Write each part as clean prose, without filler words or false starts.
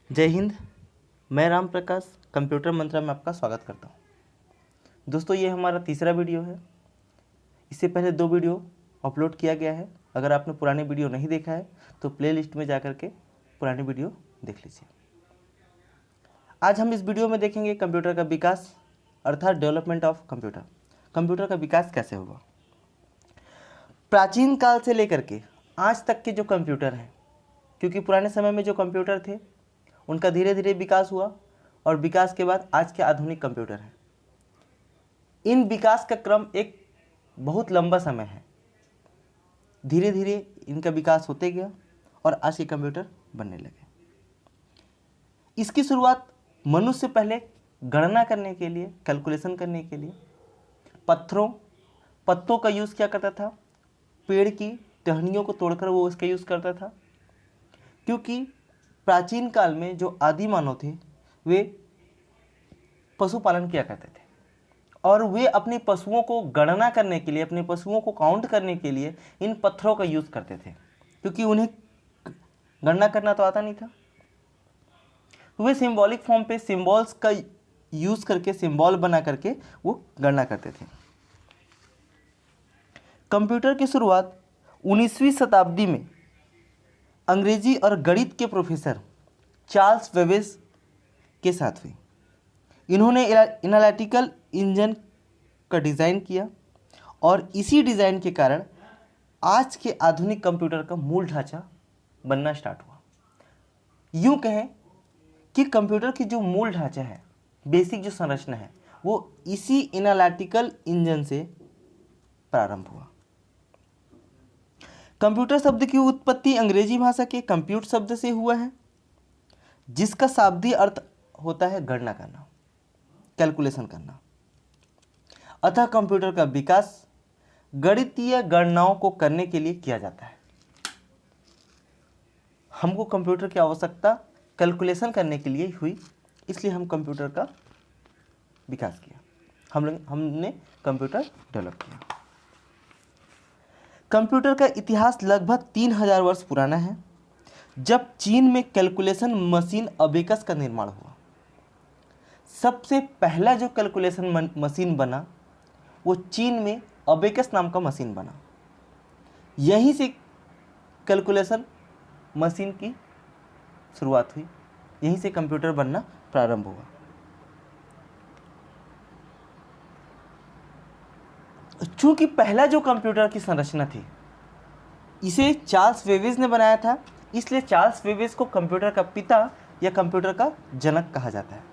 जय हिंद। मैं राम प्रकाश कंप्यूटर मंत्रा में आपका स्वागत करता हूं। दोस्तों, ये हमारा तीसरा वीडियो है। इससे पहले 2 वीडियो अपलोड किया गया है। अगर आपने पुराने वीडियो नहीं देखा है तो प्लेलिस्ट में जाकर के पुराने वीडियो देख लीजिए। आज हम इस वीडियो में देखेंगे कंप्यूटर का विकास अर्थात डेवलपमेंट ऑफ कंप्यूटर। कंप्यूटर का विकास कैसे हुआ। प्राचीन काल से लेकर के आज तक के जो कंप्यूटर हैं, क्योंकि पुराने समय में जो कंप्यूटर थे उनका धीरे धीरे विकास हुआ और विकास के बाद आज के आधुनिक कंप्यूटर हैं। इन विकास का क्रम एक बहुत लंबा समय है। धीरे धीरे इनका विकास होते गया और आज के कंप्यूटर बनने लगे। इसकी शुरुआत मनुष्य पहले गणना करने के लिए, कैलकुलेशन करने के लिए पत्तों का यूज़ किया करता था। पेड़ की टहनियों को तोड़कर वो उसका यूज़ करता था, क्योंकि प्राचीन काल में जो आदि मानव थे वे पशुपालन किया करते थे और वे अपने पशुओं को गणना करने के लिए, अपने पशुओं को काउंट करने के लिए इन पत्थरों का यूज़ करते थे, क्योंकि उन्हें गणना करना तो आता नहीं था। वे सिंबॉलिक फॉर्म पे सिंबल्स का यूज़ करके, सिंबल बना करके वो गणना करते थे। कंप्यूटर की शुरुआत 19वीं शताब्दी में अंग्रेजी और गणित के प्रोफेसर चार्ल्स बेबेज के साथ हुई। इन्होंने एनालिटिकल इंजन का डिज़ाइन किया और इसी डिज़ाइन के कारण आज के आधुनिक कंप्यूटर का मूल ढांचा बनना स्टार्ट हुआ। यूँ कहें कि कंप्यूटर की जो मूल ढांचा है, बेसिक जो संरचना है, वो इसी एनालिटिकल इंजन से प्रारंभ हुआ। कंप्यूटर शब्द की उत्पत्ति अंग्रेजी भाषा के कंप्यूट शब्द से हुआ है, जिसका शाब्दिक अर्थ होता है गणना करना, कैलकुलेशन करना। अतः कंप्यूटर का विकास गणितीय गणनाओं को करने के लिए किया जाता है। हमको कंप्यूटर की आवश्यकता कैलकुलेशन करने के लिए हुई, इसलिए हम कंप्यूटर का विकास किया। हमने कंप्यूटर डेवलप किया। कंप्यूटर का इतिहास लगभग 3000 वर्ष पुराना है, जब चीन में कैलकुलेशन मशीन अबेकस का निर्माण हुआ। सबसे पहला जो कैलकुलेशन मशीन बना वो चीन में अबेकस नाम का मशीन बना। यहीं से कैलकुलेशन मशीन की शुरुआत हुई, यहीं से कंप्यूटर बनना प्रारंभ हुआ। चूंकि पहला जो कंप्यूटर की संरचना थी इसे चार्ल्स बेबेज ने बनाया था, इसलिए चार्ल्स बेबेज को कंप्यूटर का पिता या कंप्यूटर का जनक कहा जाता है।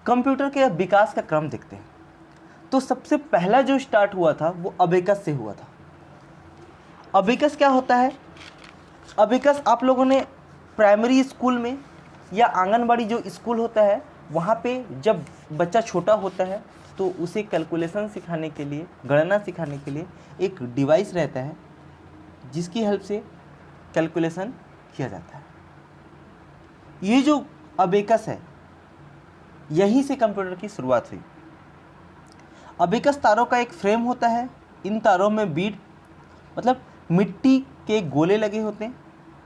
कंप्यूटर के विकास का क्रम देखते हैं तो सबसे पहला जो स्टार्ट हुआ था वो अबेकस से हुआ था। अबेकस क्या होता है? अबेकस आप लोगों ने प्राइमरी स्कूल में या आंगनबाड़ी जो स्कूल होता है वहाँ पे जब बच्चा छोटा होता है तो उसे कैलकुलेशन सिखाने के लिए, गणना सिखाने के लिए एक डिवाइस रहता है जिसकी हेल्प से कैलकुलेशन किया जाता है। ये जो अबेकस है, यहीं से कंप्यूटर की शुरुआत हुई। अबेकस तारों का एक फ्रेम होता है। इन तारों में बीड मतलब मिट्टी के गोले लगे होते हैं।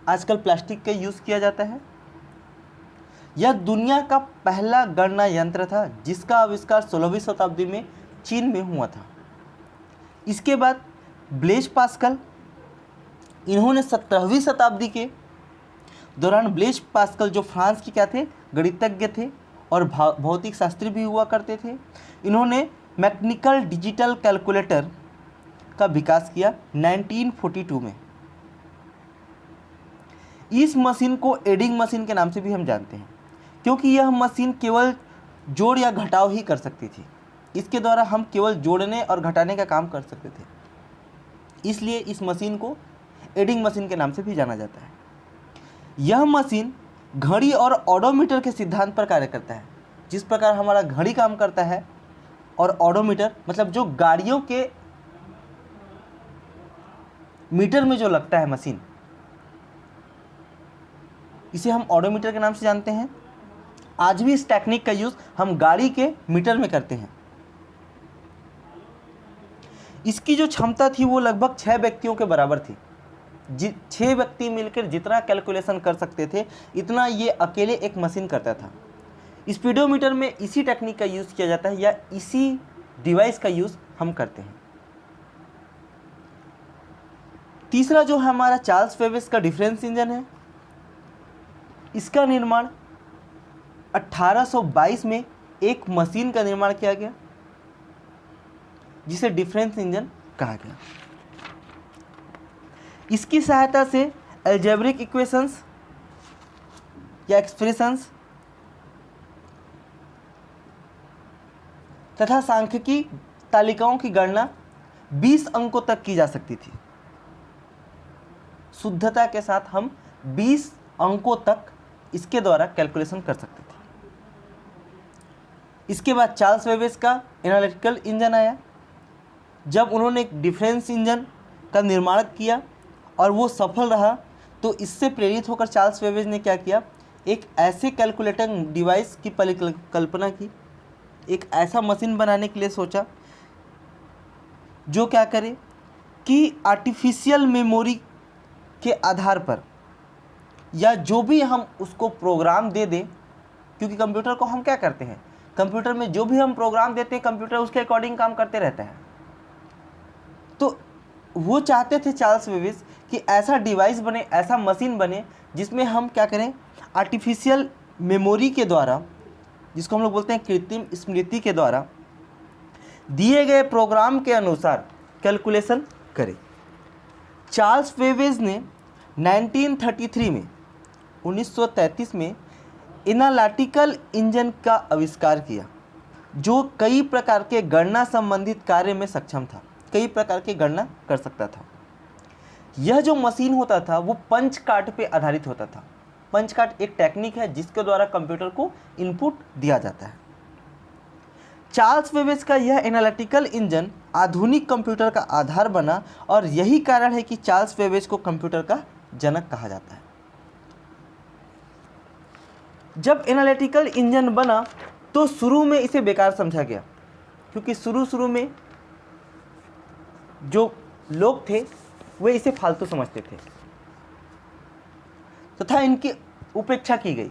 आजकल प्लास्टिक का यूज़ किया जाता है। यह दुनिया का पहला गणना यंत्र था जिसका आविष्कार 16वीं शताब्दी में चीन में हुआ था। इसके बाद ब्लेज पास्कल, इन्होंने 17वीं शताब्दी के दौरान, ब्लेज पास्कल जो फ्रांस के क्या थे, गणितज्ञ थे और भौतिक शास्त्री भी हुआ करते थे, इन्होंने मैकेनिकल डिजिटल कैलकुलेटर का विकास किया 1942 में। इस मशीन को एडिंग मशीन के नाम से भी हम जानते हैं, क्योंकि यह मशीन केवल जोड़ या घटाव ही कर सकती थी। इसके द्वारा हम केवल जोड़ने और घटाने का काम कर सकते थे, इसलिए इस मशीन को एडिंग मशीन के नाम से भी जाना जाता है। यह मशीन घड़ी और ऑडोमीटर के सिद्धांत पर कार्य करता है। जिस प्रकार हमारा घड़ी काम करता है और ऑडोमीटर मतलब जो गाड़ियों के मीटर में जो लगता है मशीन, इसे हम ऑडोमीटर के नाम से जानते हैं। आज भी इस टेक्निक का यूज़ हम गाड़ी के मीटर में करते हैं। इसकी जो क्षमता थी वो लगभग 6 व्यक्तियों के बराबर थी। छः व्यक्ति मिलकर जितना कैलकुलेशन कर सकते थे इतना ये अकेले एक मशीन करता था। स्पीडोमीटर में इसी टेक्निक का यूज़ किया जाता है या इसी डिवाइस का यूज़ हम करते हैं। तीसरा जो है हमारा चार्ल्स बेबेज का डिफरेंस इंजन है। इसका निर्माण 1822 में एक मशीन का निर्माण किया गया जिसे डिफरेंस इंजन कहा गया। इसकी सहायता से अलजेब्रिक इक्वेशंस या एक्सप्रेशंस तथा सांख्यिकी तालिकाओं की गणना 20 अंकों तक की जा सकती थी। शुद्धता के साथ हम 20 अंकों तक इसके द्वारा कैलकुलेशन कर सकते थे। इसके बाद चार्ल्स बेबेज का एनालिटिकल इंजन आया। जब उन्होंने एक डिफरेंस इंजन का निर्माण किया और वो सफल रहा तो इससे प्रेरित होकर चार्ल्स बेबेज ने क्या किया, एक ऐसे कैलकुलेटिंग डिवाइस की परिकल्पना की, एक ऐसा मशीन बनाने के लिए सोचा जो क्या करे कि आर्टिफिशियल मेमोरी के आधार पर या जो भी हम उसको प्रोग्राम दे दें, क्योंकि कंप्यूटर को हम क्या करते हैं, कंप्यूटर में जो भी हम प्रोग्राम देते हैं कंप्यूटर उसके अकॉर्डिंग काम करते रहता है। तो वो चाहते थे चार्ल्स बेबेज कि ऐसा डिवाइस बने, ऐसा मशीन बने जिसमें हम क्या करें, आर्टिफिशियल मेमोरी के द्वारा, जिसको हम लोग बोलते हैं कृत्रिम स्मृति के द्वारा दिए गए प्रोग्राम के अनुसार कैलकुलेशन करें। चार्ल्स बेबेज ने 1933 में एनालिटिकल इंजन का आविष्कार किया जो कई प्रकार के गणना संबंधित कार्य में सक्षम था, कई प्रकार की गणना कर सकता था। यह जो मशीन होता था वो पंच कार्ड पे आधारित होता था। पंच कार्ड एक टेक्निक है जिसके द्वारा कंप्यूटर को इनपुट दिया जाता है। चार्ल्स बेबेज का यह एनालिटिकल इंजन आधुनिक कंप्यूटर का आधार बना और यही कारण है कि चार्ल्स बेबेज को कंप्यूटर का जनक कहा जाता है। जब एनालिटिकल इंजन बना तो शुरू में इसे बेकार समझा गया, क्योंकि शुरू में जो लोग थे वे इसे फालतू समझते थे तथा इनकी उपेक्षा की गई।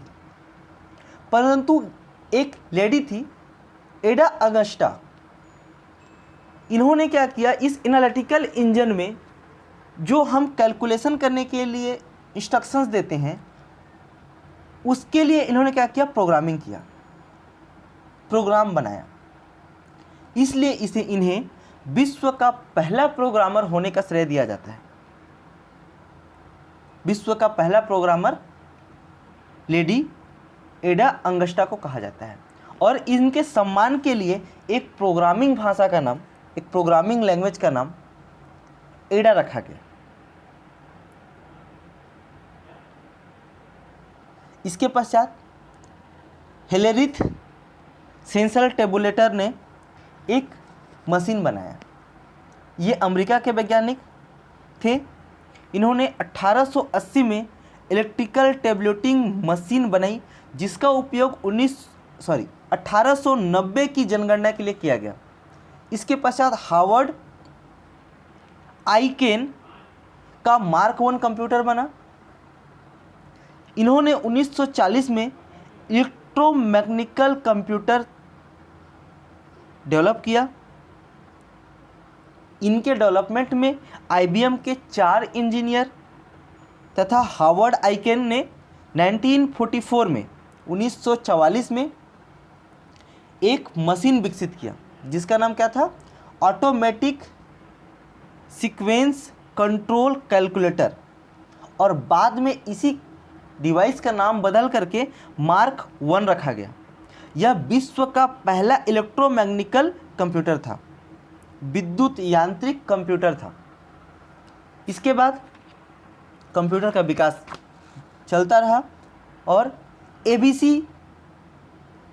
परंतु एक लेडी थी एडा अगस्टा, इन्होंने क्या किया, इस एनालिटिकल इंजन में जो हम कैलकुलेशन करने के लिए इंस्ट्रक्शंस देते हैं उसके लिए इन्होंने क्या किया, प्रोग्रामिंग किया, प्रोग्राम बनाया। इसलिए इसे इन्हें विश्व का पहला प्रोग्रामर होने का श्रेय दिया जाता है। विश्व का पहला प्रोग्रामर लेडी एडा अंगस्टा को कहा जाता है और इनके सम्मान के लिए एक प्रोग्रामिंग भाषा का नाम, एक प्रोग्रामिंग लैंग्वेज का नाम एडा रखा गया। इसके पश्चात हेलेरिथ सेंसर टेबुलेटर ने एक मशीन बनाया। ये अमेरिका के वैज्ञानिक थे। इन्होंने 1880 में इलेक्ट्रिकल टेबलेटिंग मशीन बनाई जिसका उपयोग 1890 की जनगणना के लिए किया गया। इसके पश्चात हार्वर्ड आइकेन का मार्क 1 कंप्यूटर बना। इन्होंने 1940 में इलेक्ट्रोमैकेनिकल कंप्यूटर डेवलप किया। इनके डेवलपमेंट में IBM के 4 इंजीनियर तथा हार्वर्ड आइकेन ने 1944 में एक मशीन विकसित किया जिसका नाम क्या था, ऑटोमेटिक सीक्वेंस कंट्रोल कैलकुलेटर, और बाद में इसी डिवाइस का नाम बदल करके मार्क 1 रखा गया। यह विश्व का पहला इलेक्ट्रोमैकेनिकल कंप्यूटर था, विद्युत यांत्रिक कंप्यूटर था। इसके बाद कंप्यूटर का विकास चलता रहा और ABC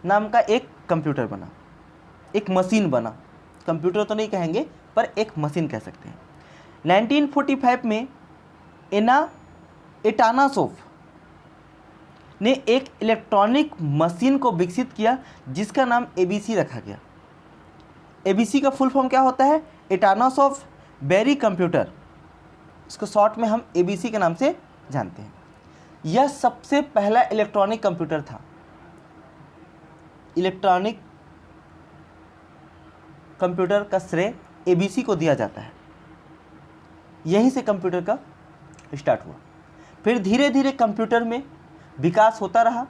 नाम का एक कंप्यूटर बना, एक मशीन बना। कंप्यूटर तो नहीं कहेंगे पर एक मशीन कह सकते हैं। 1945 में एटानासोफ ने एक इलेक्ट्रॉनिक मशीन को विकसित किया जिसका नाम ABC रखा गया। ABC का फुल फॉर्म क्या होता है, एटानासोफ बेरी कंप्यूटर। इसको शॉर्ट में हम ABC के नाम से जानते हैं। यह सबसे पहला इलेक्ट्रॉनिक कंप्यूटर था। इलेक्ट्रॉनिक कंप्यूटर का श्रेय ABC को दिया जाता है। यहीं से कंप्यूटर का स्टार्ट हुआ। फिर धीरे धीरे कंप्यूटर में विकास होता रहा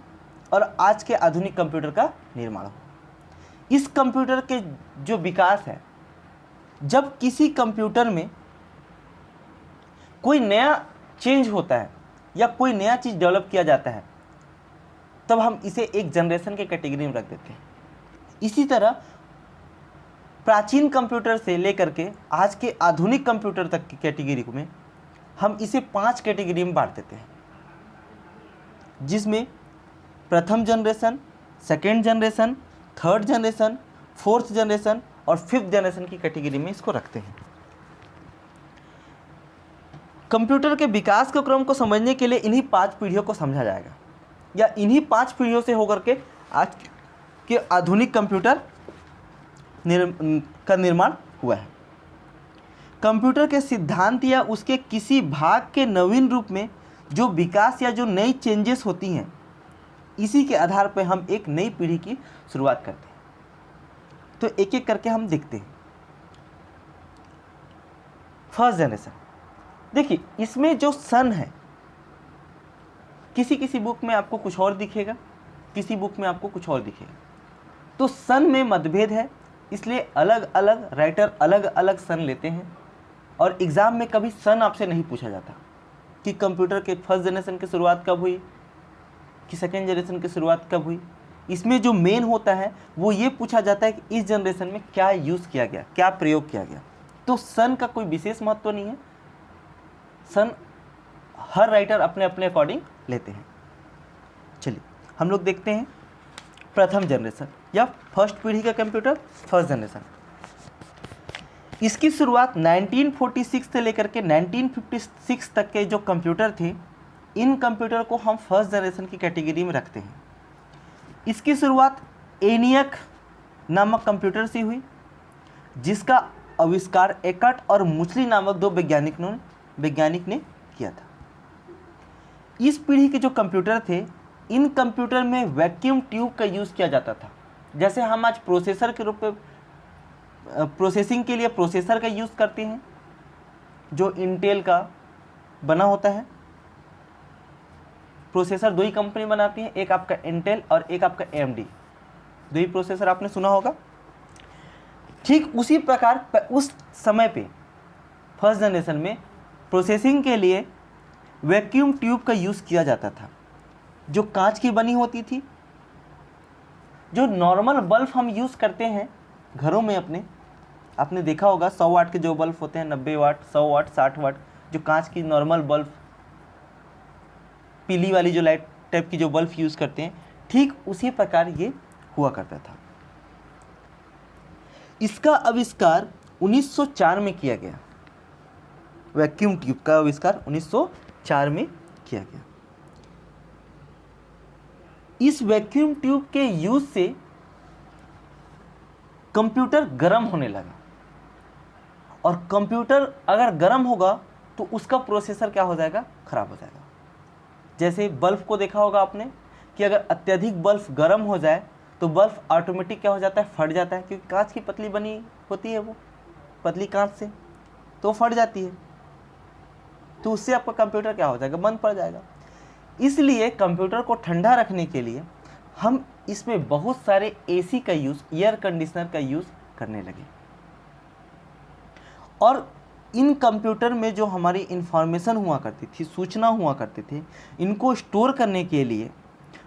और आज के आधुनिक कंप्यूटर का निर्माण हुआ। इस कंप्यूटर के जो विकास है, जब किसी कंप्यूटर में कोई नया चेंज होता है या कोई नया चीज़ डेवलप किया जाता है, तब हम इसे एक जनरेशन के कैटेगरी में रख देते हैं। इसी तरह प्राचीन कंप्यूटर से लेकर के आज के आधुनिक कंप्यूटर तक की कैटेगरी में हम इसे 5 कैटेगरी में बांट देते हैं, जिसमें प्रथम generation, second generation, third generation, fourth generation और फिफ्थ जनरेशन की कैटेगरी में इसको रखते हैं। कंप्यूटर के विकास के क्रम को समझने के लिए इन्हीं 5 पीढ़ियों को समझा जाएगा, या इन्हीं 5 पीढ़ियों से होकर के आज के आधुनिक कंप्यूटर का निर्माण हुआ है। कंप्यूटर के सिद्धांत या उसके किसी भाग के नवीन रूप में जो विकास या जो नई चेंजेस होती हैं, इसी के आधार पर हम एक नई पीढ़ी की शुरुआत करते हैं। तो एक एक करके हम देखते हैं। फर्स्ट जनरेशन, देखिए इसमें जो सन है, किसी किसी बुक में आपको कुछ और दिखेगा, किसी बुक में आपको कुछ और दिखेगा। तो सन में मतभेद है, इसलिए अलग अलग राइटर अलग अलग सन लेते हैं। और एग्ज़ाम में कभी सन आपसे नहीं पूछा जाता कि कंप्यूटर के फर्स्ट जनरेशन की शुरुआत कब हुई, कि सेकेंड जनरेशन की शुरुआत कब हुई। इसमें जो मेन होता है वो ये पूछा जाता है कि इस जनरेशन में क्या यूज़ किया गया, क्या प्रयोग किया गया। तो सन का कोई विशेष महत्व नहीं है, सन हर राइटर अपने अपने अकॉर्डिंग लेते हैं। चलिए हम लोग देखते हैं प्रथम जनरेशन या फर्स्ट पीढ़ी का कंप्यूटर, फर्स्ट जनरेशन। इसकी शुरुआत 1946 से लेकर के 1956 तक के जो कंप्यूटर थे, इन कंप्यूटर को हम फर्स्ट जनरेशन की कैटेगरी में रखते हैं। इसकी शुरुआत एनियक नामक कंप्यूटर से हुई, जिसका आविष्कार एकट और मुचली नामक 2 वैज्ञानिक ने किया था। इस पीढ़ी के जो कंप्यूटर थे, इन कंप्यूटर में वैक्यूम ट्यूब का यूज़ किया जाता था। जैसे हम आज प्रोसेसर के रूप में प्रोसेसिंग के लिए प्रोसेसर का यूज़ करते हैं, जो इंटेल का बना होता है। प्रोसेसर 2 ही कंपनी बनाती है, एक आपका इंटेल और एक आपका AMD, 2 ही प्रोसेसर आपने सुना होगा। ठीक उसी प्रकार उस समय पे फर्स्ट जनरेशन में प्रोसेसिंग के लिए वैक्यूम ट्यूब का यूज़ किया जाता था, जो कांच की बनी होती थी। जो नॉर्मल बल्ब हम यूज़ करते हैं घरों में अपने, आपने देखा होगा 100 वाट के जो बल्ब होते हैं, 90 वाट, 100 वाट, 60 वाट, जो कांच की नॉर्मल बल्ब, पीली वाली जो लाइट टाइप की जो बल्ब यूज़ करते हैं, ठीक उसी प्रकार ये हुआ करता था। इसका आविष्कार 1904 में किया गया। वैक्यूम ट्यूब का आविष्कार 1904 में किया गया। इस वैक्यूम ट्यूब के यूज से कंप्यूटर गर्म होने लगा, और कंप्यूटर अगर गर्म होगा तो उसका प्रोसेसर क्या हो जाएगा, खराब हो जाएगा। जैसे बल्ब को देखा होगा आपने कि अगर अत्यधिक बल्ब गर्म हो जाए तो बल्ब ऑटोमेटिक क्या हो जाता है, फट जाता है, क्योंकि कांच की पतली बनी होती है, वो पतली कांच से तो फट जाती है। तो उससे आपका कंप्यूटर क्या हो जाएगा, बंद पड़ जाएगा। इसलिए कंप्यूटर को ठंडा रखने के लिए हम इसमें बहुत सारे AC का यूज़, एयर कंडीशनर का यूज़ करने लगे। और इन कंप्यूटर में जो हमारी इंफॉर्मेशन हुआ करती थी, सूचना हुआ करते थे, इनको स्टोर करने के लिए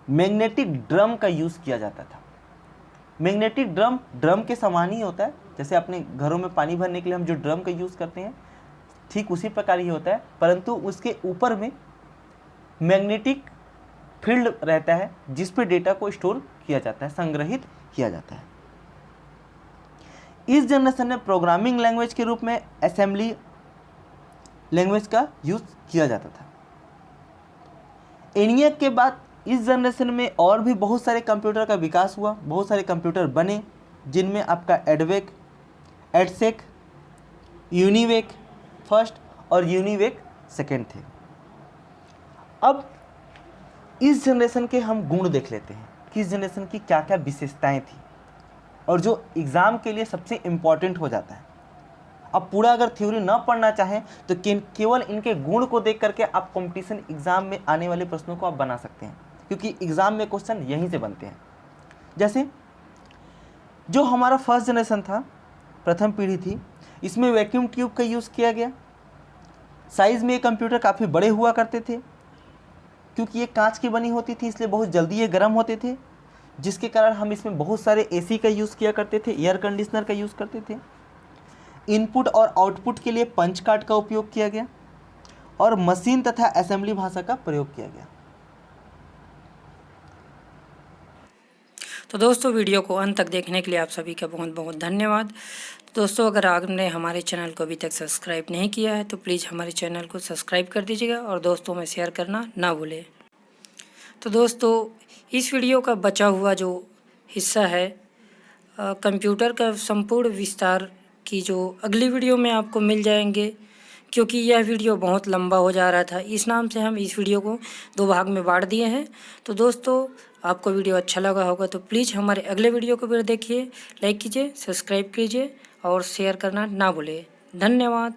मैग्नेटिक ड्रम का यूज़ किया जाता था। मैग्नेटिक ड्रम के समान ही होता है, जैसे अपने घरों में पानी भरने के लिए हम जो ड्रम का यूज़ करते हैं, ठीक उसी प्रकार ही होता है, परंतु उसके ऊपर में मैग्नेटिक फील्ड रहता है, जिस पे डेटा को स्टोर किया जाता है, संग्रहित किया जाता है। इस जनरेशन में प्रोग्रामिंग लैंग्वेज के रूप में असेंबली लैंग्वेज का यूज़ किया जाता था। ENIAC के बाद इस जनरेशन में और भी बहुत सारे कंप्यूटर का विकास हुआ, बहुत सारे कंप्यूटर बने, जिनमें आपका एडवेक, एडसेक, यूनिवेक फर्स्ट और यूनिवेक सेकंड थे। अब इस जनरेशन के हम गुण देख लेते हैं कि इस जनरेशन की क्या क्या विशेषताएं थी और जो एग्ज़ाम के लिए सबसे इम्पॉर्टेंट हो जाता है। अब पूरा अगर थ्योरी ना पढ़ना चाहें तो केवल इनके गुण को देख करके आप कंपटीशन एग्ज़ाम में आने वाले प्रश्नों को आप बना सकते हैं, क्योंकि एग्ज़ाम में क्वेश्चन यहीं से बनते हैं। जैसे जो हमारा फर्स्ट जनरेशन था, प्रथम पीढ़ी थी, इसमें वैक्यूम ट्यूब का यूज़ किया गया। साइज़ में ये कंप्यूटर काफ़ी बड़े हुआ करते थे, क्योंकि ये कांच की बनी होती थी इसलिए बहुत जल्दी ये गर्म होते थे, जिसके कारण हम इसमें बहुत सारे एसी का यूज़ किया करते थे, एयर कंडीशनर का यूज़ करते थे। इनपुट और आउटपुट के लिए पंच कार्ड का उपयोग किया गया और मशीन तथा असेंबली भाषा का प्रयोग किया गया। तो दोस्तों वीडियो को अंत तक देखने के लिए आप सभी का बहुत बहुत धन्यवाद। दोस्तों अगर आपने हमारे चैनल को अभी तक सब्सक्राइब नहीं किया है तो प्लीज़ हमारे चैनल को सब्सक्राइब कर दीजिएगा और दोस्तों में शेयर करना ना भूलें। तो दोस्तों इस वीडियो का बचा हुआ जो हिस्सा है कंप्यूटर का संपूर्ण विस्तार की जो अगली वीडियो में आपको मिल जाएंगे, क्योंकि यह वीडियो बहुत लंबा हो जा रहा था, इस नाम से हम इस वीडियो को 2 भाग में बांट दिए हैं। तो दोस्तों आपको वीडियो अच्छा लगा होगा तो प्लीज़ हमारे अगले वीडियो को भी देखिए, लाइक कीजिए, सब्सक्राइब कीजिए और शेयर करना ना भूलिए। धन्यवाद।